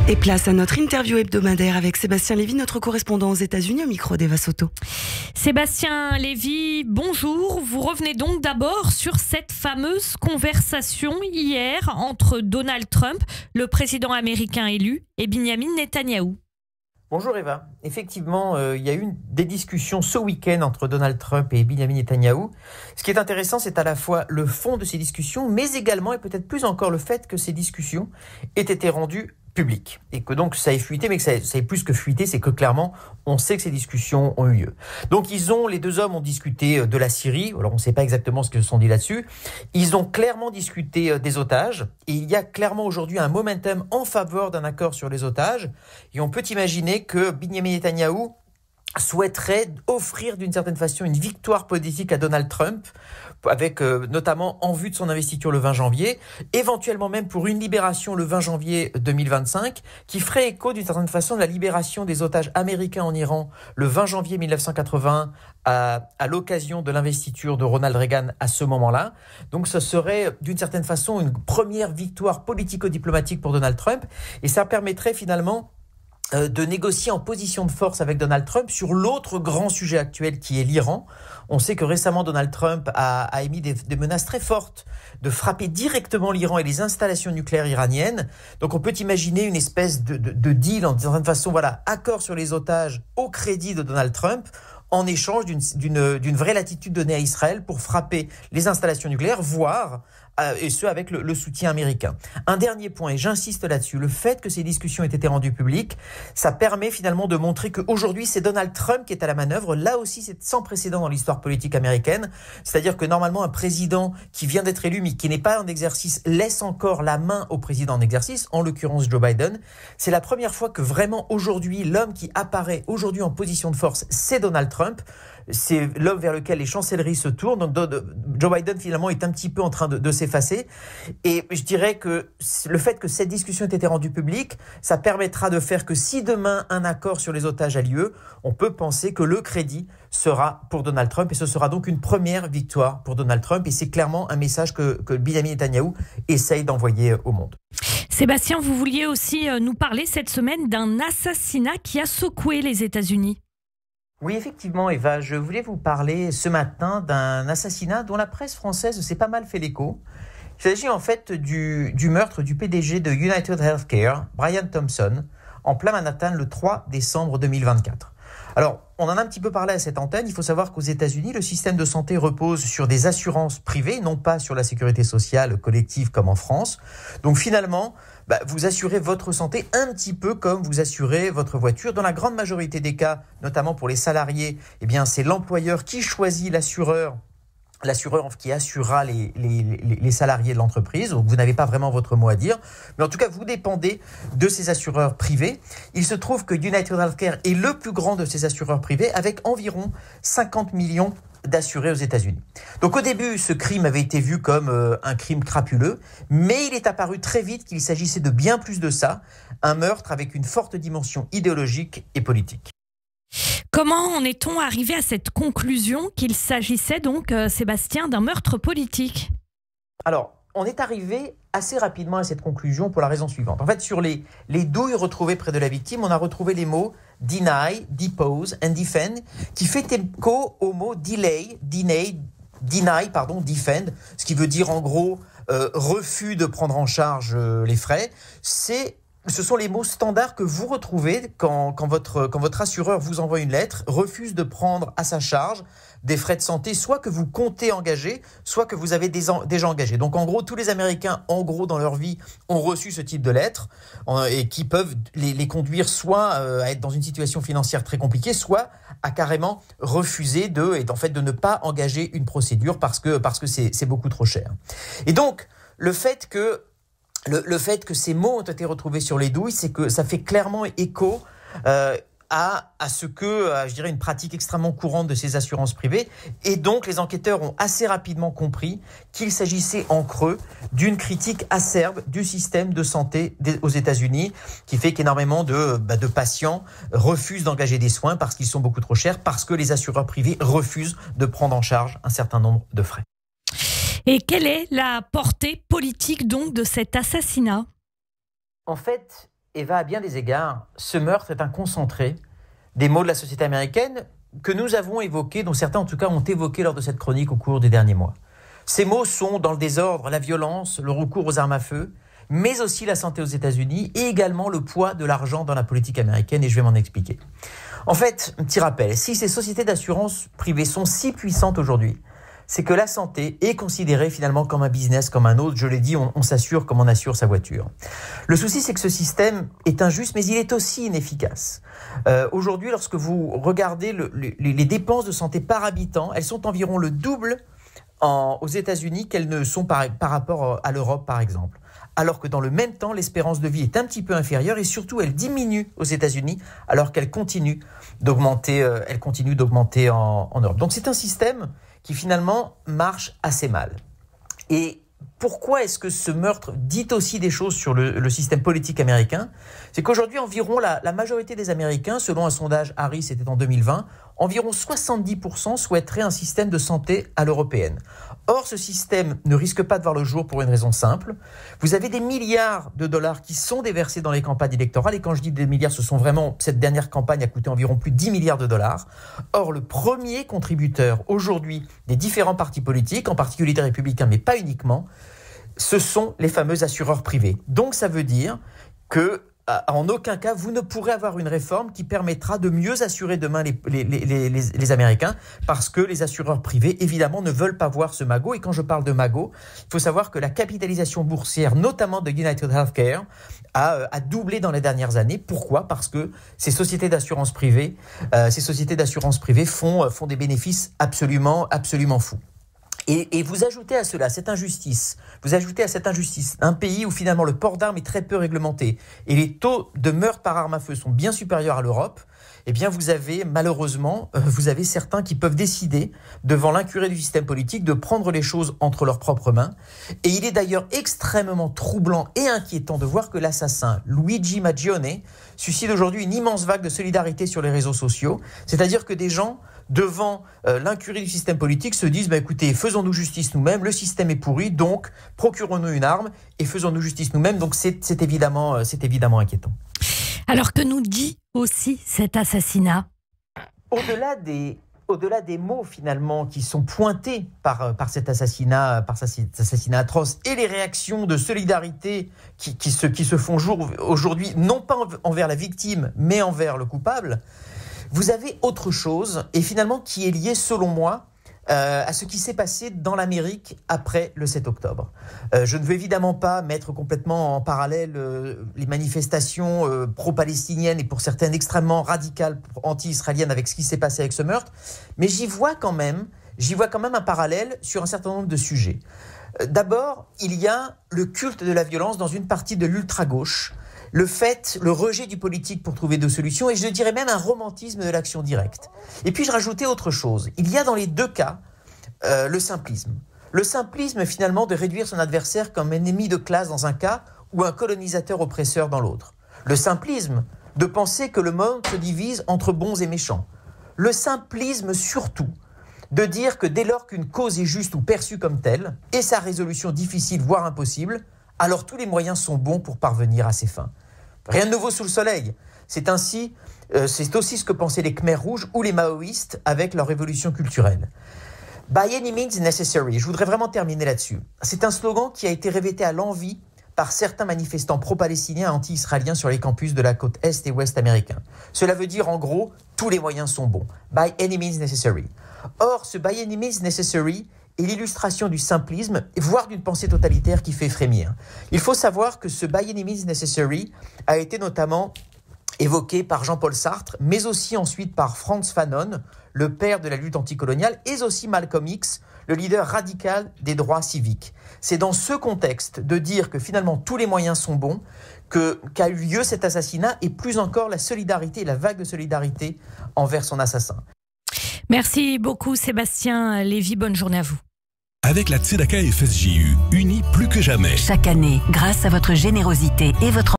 Et place à notre interview hebdomadaire avec Sébastien Lévy, notre correspondant aux États-Unis au micro d'Eva Soto. Sébastien Lévy, bonjour. Vous revenez donc d'abord sur cette fameuse conversation hier entre Donald Trump, le président américain élu, et Binyamin Netanyahou. Bonjour Eva. Effectivement, il y a eu des discussions ce week-end entre Donald Trump et Binyamin Netanyahou. Ce qui est intéressant, c'est à la fois le fond de ces discussions, mais également, et peut-être plus encore, le fait que ces discussions aient été rendues publiques. Et que donc ça ait fuité, mais que ça ait plus que fuité, c'est que clairement, on sait que ces discussions ont eu lieu. Donc les deux hommes ont discuté de la Syrie. Alors on ne sait pas exactement ce qu'ils se sont dit là-dessus. Ils ont clairement discuté des otages. Et il y a clairement aujourd'hui un momentum en faveur d'un accord sur les otages. Et on peut imaginer que Binyamin Netanyahou souhaiterait offrir d'une certaine façon une victoire politique à Donald Trump, avec notamment en vue de son investiture le 20 janvier, éventuellement même pour une libération le 20 janvier 2025, qui ferait écho d'une certaine façon de la libération des otages américains en Iran le 20 janvier 1981 à l'occasion de l'investiture de Ronald Reagan à ce moment-là. Donc ce serait d'une certaine façon une première victoire politico-diplomatique pour Donald Trump, et ça permettrait finalement de négocier en position de force avec Donald Trump sur l'autre grand sujet actuel qui est l'Iran. On sait que récemment Donald Trump a émis des menaces très fortes de frapper directement l'Iran et les installations nucléaires iraniennes. Donc on peut imaginer une espèce de deal, en certaine façon, voilà, accord sur les otages au crédit de Donald Trump, en échange d'une vraie latitude donnée à Israël pour frapper les installations nucléaires, voire et ce avec le soutien américain. Un dernier point, et j'insiste là-dessus, le fait que ces discussions aient été rendues publiques, ça permet finalement de montrer qu'aujourd'hui c'est Donald Trump qui est à la manœuvre. Là aussi c'est sans précédent dans l'histoire politique américaine, c'est-à-dire que normalement un président qui vient d'être élu mais qui n'est pas en exercice laisse encore la main au président en exercice, en l'occurrence Joe Biden. C'est la première fois que vraiment aujourd'hui l'homme qui apparaît aujourd'hui en position de force, c'est Donald Trump. C'est l'homme vers lequel les chancelleries se tournent. Donc, Joe Biden, finalement, est un petit peu en train de s'effacer. Et je dirais que le fait que cette discussion ait été rendue publique, ça permettra de faire que si demain un accord sur les otages a lieu, on peut penser que le crédit sera pour Donald Trump. Et ce sera donc une première victoire pour Donald Trump. Et c'est clairement un message que Binyamin Netanyahou essaye d'envoyer au monde. Sébastien, vous vouliez aussi nous parler cette semaine d'un assassinat qui a secoué les États-Unis. Oui, effectivement, Eva, je voulais vous parler ce matin d'un assassinat dont la presse française s'est pas mal fait l'écho. Il s'agit en fait du meurtre du PDG de United Healthcare, Brian Thompson, en plein Manhattan le 3 décembre 2024. Alors, on en a un petit peu parlé à cette antenne. Il faut savoir qu'aux États-Unis, le système de santé repose sur des assurances privées, non pas sur la sécurité sociale collective comme en France. Donc finalement, vous assurez votre santé un petit peu comme vous assurez votre voiture. Dans la grande majorité des cas, notamment pour les salariés, eh bien, c'est l'employeur qui choisit l'assureur qui assurera les salariés de l'entreprise. Donc vous n'avez pas vraiment votre mot à dire. Mais en tout cas, vous dépendez de ces assureurs privés. Il se trouve que United Healthcare est le plus grand de ces assureurs privés, avec environ 50 millions d'assurés aux États-Unis. Donc au début, ce crime avait été vu comme un crime crapuleux, mais il est apparu très vite qu'il s'agissait de bien plus de ça, un meurtre avec une forte dimension idéologique et politique. Comment en est-on arrivé à cette conclusion qu'il s'agissait donc, Sébastien, d'un meurtre politique ? Alors, on est arrivé assez rapidement à cette conclusion pour la raison suivante. En fait, sur les douilles retrouvées près de la victime, on a retrouvé les mots « deny »,« depose » and « defend » qui fait écho au mot « delay »,« deny »,« defend », ce qui veut dire en gros refus de prendre en charge les frais. Ce sont les mots standards que vous retrouvez quand votre assureur vous envoie une lettre, refuse de prendre à sa charge des frais de santé, soit que vous comptez engager, soit que vous avez déjà engagé. Donc en gros, tous les Américains, dans leur vie, ont reçu ce type de lettres et qui peuvent les conduire soit à être dans une situation financière très compliquée, soit à carrément refuser de ne pas engager une procédure parce que c'est beaucoup trop cher. Et donc, le fait que ces mots ont été retrouvés sur les douilles, c'est que ça fait clairement écho à ce que, je dirais, une pratique extrêmement courante de ces assurances privées. Et donc, les enquêteurs ont assez rapidement compris qu'il s'agissait en creux d'une critique acerbe du système de santé aux États-Unis, qui fait qu'énormément de patients refusent d'engager des soins parce qu'ils sont beaucoup trop chers, parce que les assureurs privés refusent de prendre en charge un certain nombre de frais. Et quelle est la portée politique donc de cet assassinat ? En fait, Eva, à bien des égards, ce meurtre est un concentré des maux de la société américaine que nous avons évoqués, dont certains en tout cas ont évoqué lors de cette chronique au cours des derniers mois. Ces maux sont dans le désordre, la violence, le recours aux armes à feu, mais aussi la santé aux États-Unis et également le poids de l'argent dans la politique américaine, et je vais m'en expliquer. En fait, un petit rappel, si ces sociétés d'assurance privées sont si puissantes aujourd'hui, c'est que la santé est considérée finalement comme un business, comme un autre. Je l'ai dit, on s'assure comme on assure sa voiture. Le souci, c'est que ce système est injuste, mais il est aussi inefficace. Aujourd'hui, lorsque vous regardez les dépenses de santé par habitant, elles sont environ le double aux États-Unis qu'elles ne sont par rapport à l'Europe, par exemple. Alors que dans le même temps, l'espérance de vie est un petit peu inférieure et surtout, elle diminue aux États-Unis alors qu'elle continue d'augmenter en Europe. Donc c'est un système qui finalement marche assez mal. Et pourquoi est-ce que ce meurtre dit aussi des choses sur le système politique américain ? C'est qu'aujourd'hui, environ la majorité des Américains, selon un sondage Harris, c'était en 2020, environ 70% souhaiteraient un système de santé à l'européenne. Or, ce système ne risque pas de voir le jour pour une raison simple. Vous avez des milliards de dollars qui sont déversés dans les campagnes électorales. Et quand je dis des milliards, ce sont vraiment... Cette dernière campagne a coûté environ plus de 10 milliards de dollars. Or, le premier contributeur aujourd'hui des différents partis politiques, en particulier des Républicains, mais pas uniquement, ce sont les fameux assureurs privés. Donc, ça veut dire que en aucun cas, vous ne pourrez avoir une réforme qui permettra de mieux assurer demain les Américains, parce que les assureurs privés, évidemment, ne veulent pas voir ce magot. Et quand je parle de magot, il faut savoir que la capitalisation boursière, notamment de United Healthcare, a doublé dans les dernières années. Pourquoi ? Parce que ces sociétés d'assurance privée, font des bénéfices absolument fous. Et vous ajoutez à cela cette injustice, un pays où finalement le port d'armes est très peu réglementé et les taux de meurtre par arme à feu sont bien supérieurs à l'Europe, eh bien vous avez malheureusement, certains qui peuvent décider, devant l'incurie du système politique, de prendre les choses entre leurs propres mains. Et il est d'ailleurs extrêmement troublant et inquiétant de voir que l'assassin Luigi Mangione suscite aujourd'hui une immense vague de solidarité sur les réseaux sociaux, c'est-à-dire que des gens devant l'incurie du système politique se disent écoutez, faisons-nous justice nous-mêmes, le système est pourri, donc procurons-nous une arme et faisons-nous justice nous-mêmes. Donc c'est évidemment inquiétant. Alors que nous dit aussi cet assassinat ? Au-delà des mots finalement qui sont pointés par cet assassinat atroce et les réactions de solidarité qui se font jour aujourd'hui, non pas envers la victime mais envers le coupable, vous avez autre chose, et finalement qui est lié, selon moi, à ce qui s'est passé dans l'Amérique après le 7 octobre. Je ne veux évidemment pas mettre complètement en parallèle les manifestations pro-palestiniennes et pour certaines extrêmement radicales, anti-israéliennes, avec ce qui s'est passé avec ce meurtre, mais j'y vois quand même un parallèle sur un certain nombre de sujets. D'abord, il y a le culte de la violence dans une partie de l'ultra-gauche, le rejet du politique pour trouver des solutions, et je dirais même un romantisme de l'action directe. Et puis je rajoutais autre chose. Il y a dans les deux cas le simplisme. Le simplisme finalement de réduire son adversaire comme un ennemi de classe dans un cas ou un colonisateur oppresseur dans l'autre. Le simplisme de penser que le monde se divise entre bons et méchants. Le simplisme surtout de dire que dès lors qu'une cause est juste ou perçue comme telle, et sa résolution difficile voire impossible, alors tous les moyens sont bons pour parvenir à ses fins. Rien de nouveau sous le soleil. C'est aussi ce que pensaient les Khmers rouges ou les maoïstes avec leur révolution culturelle. By any means necessary. Je voudrais vraiment terminer là-dessus. C'est un slogan qui a été répété à l'envi par certains manifestants pro-palestiniens et anti-israéliens sur les campus de la côte est et ouest américains. Cela veut dire en gros, tous les moyens sont bons. By any means necessary. Or, ce by any means necessary est l'illustration du simplisme, voire d'une pensée totalitaire qui fait frémir. Il faut savoir que ce by any means necessary a été notamment évoqué par Jean-Paul Sartre, mais aussi ensuite par Frantz Fanon, le père de la lutte anticoloniale, et aussi Malcolm X, le leader radical des droits civiques. C'est dans ce contexte de dire que finalement tous les moyens sont bons qu'a eu lieu cet assassinat, et plus encore la solidarité, la vague de solidarité envers son assassin. Merci beaucoup Sébastien Lévy, bonne journée à vous. Avec la Tzedaka FSJU, unis plus que jamais. Chaque année, grâce à votre générosité et votre